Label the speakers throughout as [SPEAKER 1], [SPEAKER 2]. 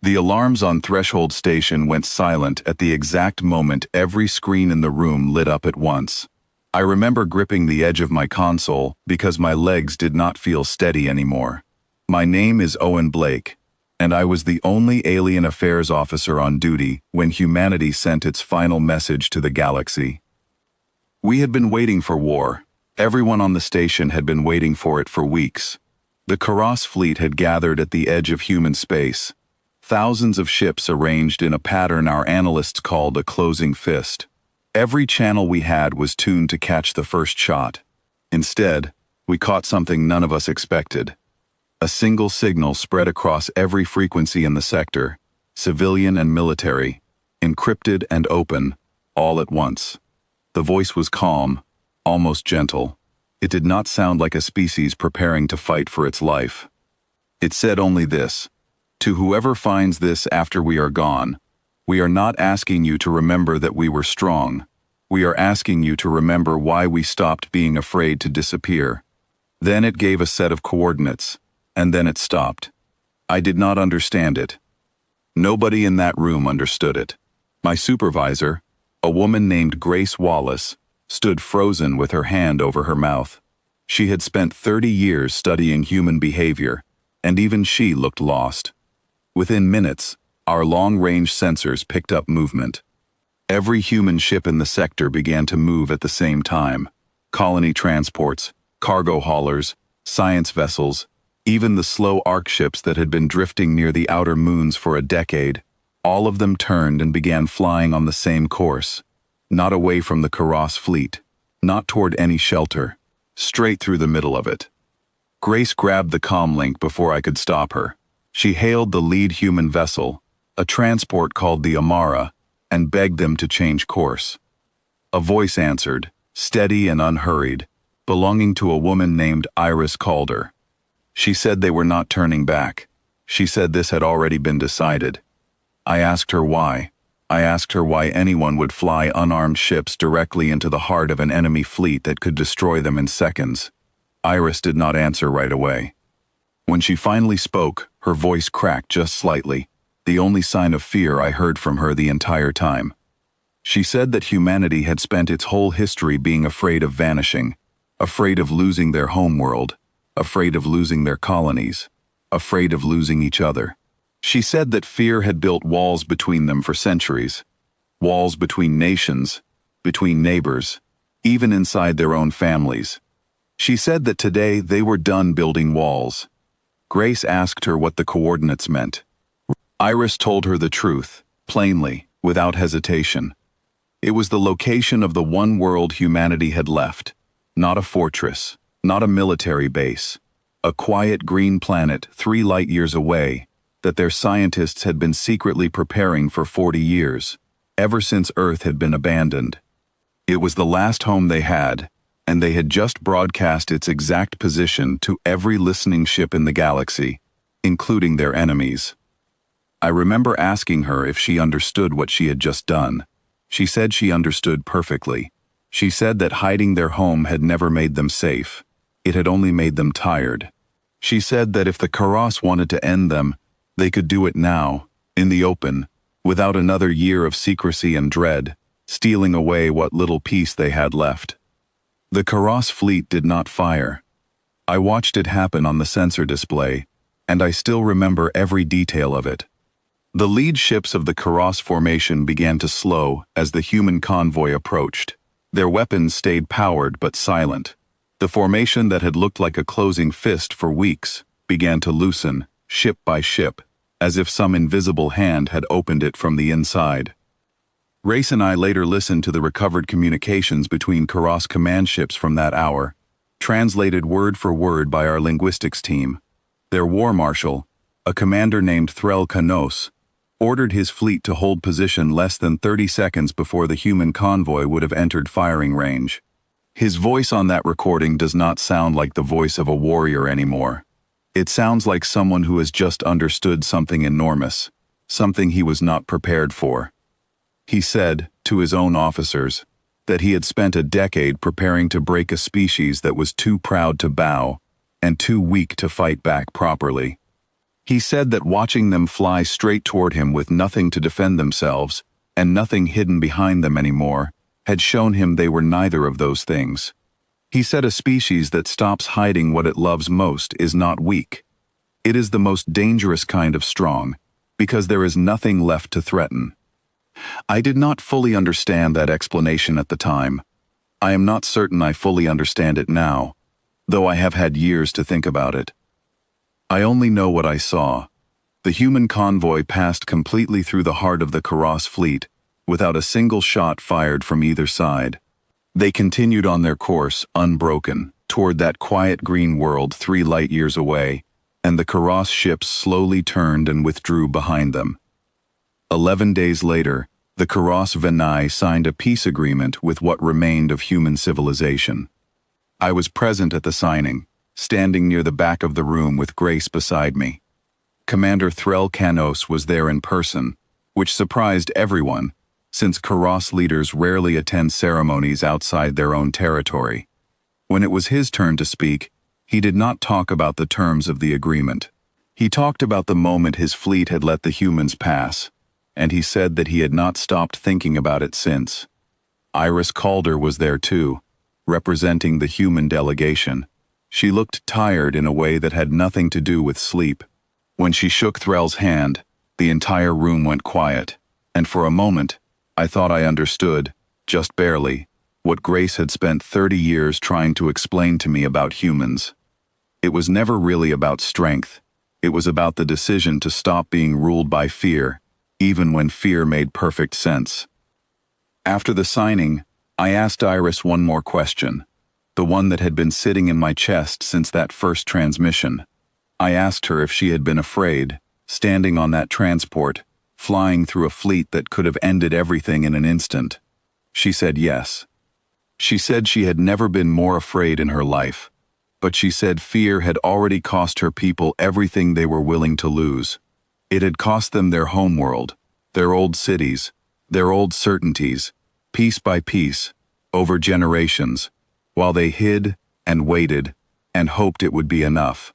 [SPEAKER 1] The alarms on Threshold Station went silent at the exact moment every screen in the room lit up at once. I remember gripping the edge of my console because my legs did not feel steady anymore. My name is Owen Blake, and I was the only alien affairs officer on duty when humanity sent its final message to the galaxy. We had been waiting for war. Everyone on the station had been waiting for it for weeks. The Karas fleet had gathered at the edge of human space. Thousands of ships arranged in a pattern our analysts called a closing fist. Every channel we had was tuned to catch the first shot. Instead, we caught something none of us expected. A single signal spread across every frequency in the sector, civilian and military, encrypted and open, all at once. The voice was calm, almost gentle. It did not sound like a species preparing to fight for its life. It said only this: "To whoever finds this after we are gone, we are not asking you to remember that we were strong. We are asking you to remember why we stopped being afraid to disappear." Then it gave a set of coordinates, and then it stopped. I did not understand it. Nobody in that room understood it. My supervisor, a woman named Grace Wallace, stood frozen with her hand over her mouth. She had spent 30 years studying human behavior, and even she looked lost. Within minutes, our long-range sensors picked up movement. Every human ship in the sector began to move at the same time. Colony transports, cargo haulers, science vessels, even the slow arc ships that had been drifting near the outer moons for a decade, all of them turned and began flying on the same course. Not away from the Karas fleet, not toward any shelter, straight through the middle of it. Grace grabbed the comlink before I could stop her. She hailed the lead human vessel, a transport called the Amara, and begged them to change course. A voice answered, steady and unhurried, belonging to a woman named Iris Calder. She said they were not turning back. She said this had already been decided. I asked her why. I asked her why anyone would fly unarmed ships directly into the heart of an enemy fleet that could destroy them in seconds. Iris did not answer right away. When she finally spoke, her voice cracked just slightly, the only sign of fear I heard from her the entire time. She said that humanity had spent its whole history being afraid of vanishing, afraid of losing their homeworld, afraid of losing their colonies, afraid of losing each other. She said that fear had built walls between them for centuries, walls between nations, between neighbors, even inside their own families. She said that today they were done building walls. Grace asked her what the coordinates meant. Iris told her the truth, plainly, without hesitation. It was the location of the one world humanity had left, not a fortress, not a military base, a quiet green planet 3 light-years away that their scientists had been secretly preparing for 40 years, ever since Earth had been abandoned. It was the last home they had, and they had just broadcast its exact position to every listening ship in the galaxy, including their enemies. I remember asking her if she understood what she had just done. She said she understood perfectly. She said that hiding their home had never made them safe. It had only made them tired. She said that if the Karas wanted to end them, they could do it now, in the open, without another year of secrecy and dread, stealing away what little peace they had left. The Karas fleet did not fire. I watched it happen on the sensor display, and I still remember every detail of it. The lead ships of the Karas formation began to slow as the human convoy approached. Their weapons stayed powered but silent. The formation that had looked like a closing fist for weeks began to loosen, ship by ship, as if some invisible hand had opened it from the inside. Race and I later listened to the recovered communications between Karas command ships from that hour, translated word for word by our linguistics team. Their war marshal, a commander named Threl Kanos, ordered his fleet to hold position less than 30 seconds before the human convoy would have entered firing range. His voice on that recording does not sound like the voice of a warrior anymore. It sounds like someone who has just understood something enormous, something he was not prepared for. He said, to his own officers, that he had spent a decade preparing to break a species that was too proud to bow and too weak to fight back properly. He said that watching them fly straight toward him with nothing to defend themselves, and nothing hidden behind them anymore, had shown him they were neither of those things. He said a species that stops hiding what it loves most is not weak. It is the most dangerous kind of strong, because there is nothing left to threaten. I did not fully understand that explanation at the time. I am not certain I fully understand it now, though I have had years to think about it. I only know what I saw. The human convoy passed completely through the heart of the Karas fleet, without a single shot fired from either side. They continued on their course, unbroken, toward that quiet green world 3 light-years away, and the Karas ships slowly turned and withdrew behind them. 11 days later, the Karas Venai signed a peace agreement with what remained of human civilization. I was present at the signing, standing near the back of the room with Grace beside me. Commander Threl Canos was there in person, which surprised everyone, since Karas leaders rarely attend ceremonies outside their own territory. When it was his turn to speak, he did not talk about the terms of the agreement. He talked about the moment his fleet had let the humans pass, and he said that he had not stopped thinking about it since. Iris Calder was there too, representing the human delegation. She looked tired in a way that had nothing to do with sleep. When she shook Threl's hand, the entire room went quiet, and for a moment, I thought I understood, just barely, what Grace had spent 30 years trying to explain to me about humans. It was never really about strength. It was about the decision to stop being ruled by fear, even when fear made perfect sense. After the signing, I asked Iris one more question, the one that had been sitting in my chest since that first transmission. I asked her if she had been afraid, standing on that transport, flying through a fleet that could have ended everything in an instant. She said yes. She said she had never been more afraid in her life, but she said fear had already cost her people everything they were willing to lose. It had cost them their homeworld, their old cities, their old certainties, piece by piece, over generations, while they hid and waited and hoped it would be enough.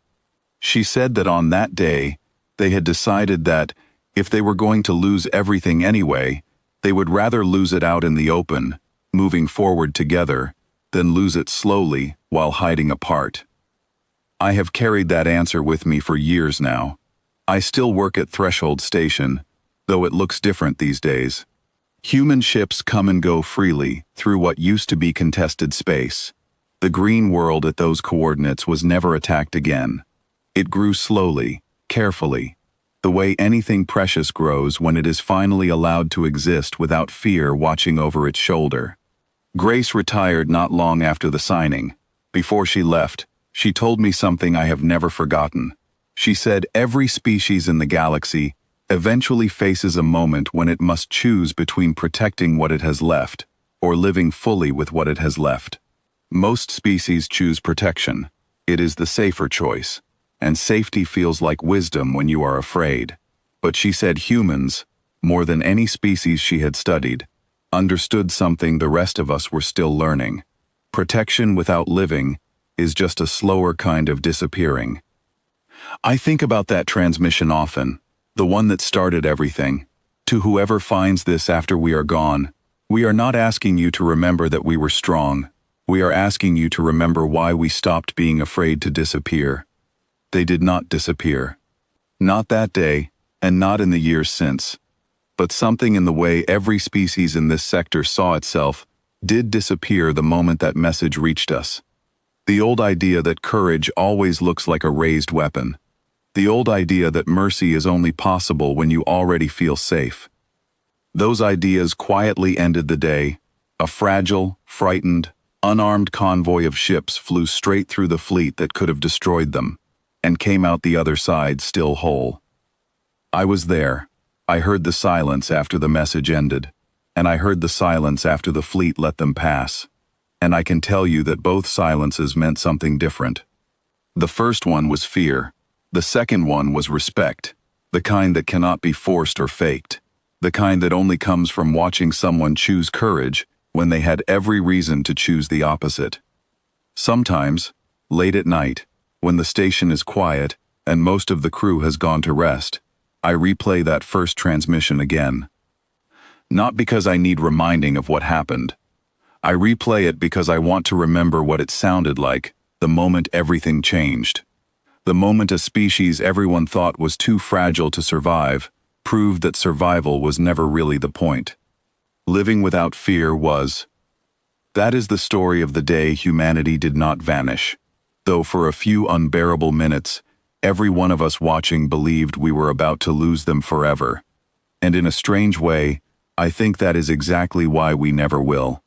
[SPEAKER 1] She said that on that day, they had decided that, if they were going to lose everything anyway, they would rather lose it out in the open, moving forward together, than lose it slowly while hiding apart. I have carried that answer with me for years now. I still work at Threshold Station, though it looks different these days. Human ships come and go freely through what used to be contested space. The green world at those coordinates was never attacked again. It grew slowly, carefully, the way anything precious grows when it is finally allowed to exist without fear watching over its shoulder. Grace retired not long after the signing. Before she left, she told me something I have never forgotten. She said every species in the galaxy eventually faces a moment when it must choose between protecting what it has left or living fully with what it has left. Most species choose protection. It is the safer choice, and safety feels like wisdom when you are afraid. But she said humans, more than any species she had studied, understood something the rest of us were still learning. Protection without living is just a slower kind of disappearing. I think about that transmission often, the one that started everything. To whoever finds this after we are gone, we are not asking you to remember that we were strong. We are asking you to remember why we stopped being afraid to disappear. They did not disappear. Not that day, and not in the years since. But something in the way every species in this sector saw itself did disappear the moment that message reached us. The old idea that courage always looks like a raised weapon. The old idea that mercy is only possible when you already feel safe. Those ideas quietly ended the day. A fragile, frightened, unarmed convoy of ships flew straight through the fleet that could have destroyed them, and came out the other side still whole. I was there. I heard the silence after the message ended, and I heard the silence after the fleet let them pass. And I can tell you that both silences meant something different. The first one was fear. The second one was respect, the kind that cannot be forced or faked, the kind that only comes from watching someone choose courage when they had every reason to choose the opposite. Sometimes, late at night, when the station is quiet, and most of the crew has gone to rest, I replay that first transmission again. Not because I need reminding of what happened. I replay it because I want to remember what it sounded like the moment everything changed. The moment a species everyone thought was too fragile to survive proved that survival was never really the point. Living without fear was. That is the story of the day humanity did not vanish. Though for a few unbearable minutes, every one of us watching believed we were about to lose them forever. And in a strange way, I think that is exactly why we never will.